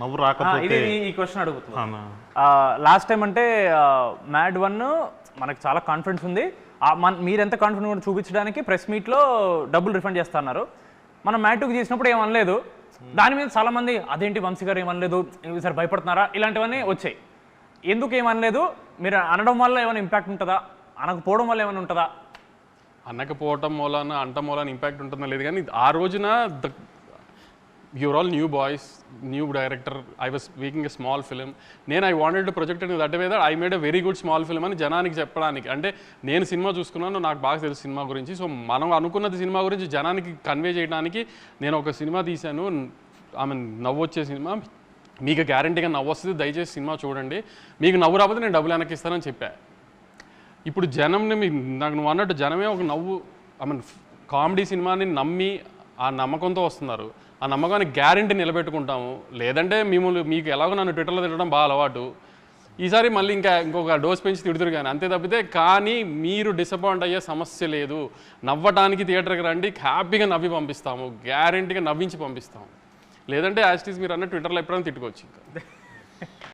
నవ్వు రాకపోతే ఈ క్వశ్చన్ అడుగుతున్నాను. లాస్ట్ టైం అంటే మ్యాడ్ 1 మనకు చాలా కాన్ఫిడెన్స్ ఉంది, మీరు ఎంత కాన్ఫిడెంట్ కూడా చూపించడానికి ప్రెస్ మీట్లో డబ్బులు రిఫండ్ చేస్తున్నారు. మనం మ్యాడ్ 2కి చేసినప్పుడు ఏమనలేదు, దాని మీద చాలా మంది అదేంటి వంశీ గారు ఏమనలేదు, ఈసారి భయపడుతున్నారా, ఇలాంటివన్నీ వచ్చాయి. ఎందుకు ఏమనలేదు? మీరు అనడం వల్ల ఏమైనా ఇంపాక్ట్ ఉంటుందా, అనకపోవడం వల్ల ఏమైనా ఉంటుందా? అనకపోవటం మూలాన అంటం మూలాన ఇంపాక్ట్ ఉంటుందా లేదు, కానీ ఆ రోజున your all new boys, new director, I was making a small film. I wanted to project in that way that I made a very good small film అని జనానికి చెప్పడానికి. అంటే నేను సినిమా చూసుకున్నాను, నాకు బాగా తెలుసు సినిమా గురించి. సో మనం అనుకున్నది సినిమా గురించి జనానికి కన్వే చేయడానికి నేను ఒక సినిమా తీశాను. నవ్వు వచ్చే సినిమా, మీకు గ్యారంటీగా నవ్వు వస్తుంది, దయచేసి సినిమా చూడండి, మీకు నవ్వు రాకపోతే నేను డబ్బులు వెనక్కి ఇస్తానని చెప్పా. ఇప్పుడు జనంని నాకు నువ్వు అన్నట్టు జనమే ఒక నవ్వు కామెడీ సినిమాని నమ్మి ఆ నమ్మకంతో వస్తున్నారు. ఆ నమ్మకాన్ని గ్యారంటీ నిలబెట్టుకుంటాము. లేదంటే మీకు ఎలాగో నన్ను ట్విట్టర్లో తిట్టడం బాగా అలవాటు, ఈసారి మళ్ళీ ఇంకొక డోస్ పెంచి తిడుతురు కానీ అంతే తప్పితే. కానీ మీరు డిసప్పాయింట్ అయ్యే సమస్య లేదు. నవ్వటానికి థియేటర్కి రండి, హ్యాపీగా నవ్వి పంపిస్తాము, గ్యారంటీగా నవ్వించి పంపిస్తాము. లేదంటే యాజ్ ఇట్ ఈస్ మీరు అన్న ట్విట్టర్లో ఎప్పుడైనా తిట్టుకోవచ్చు. ఇంకా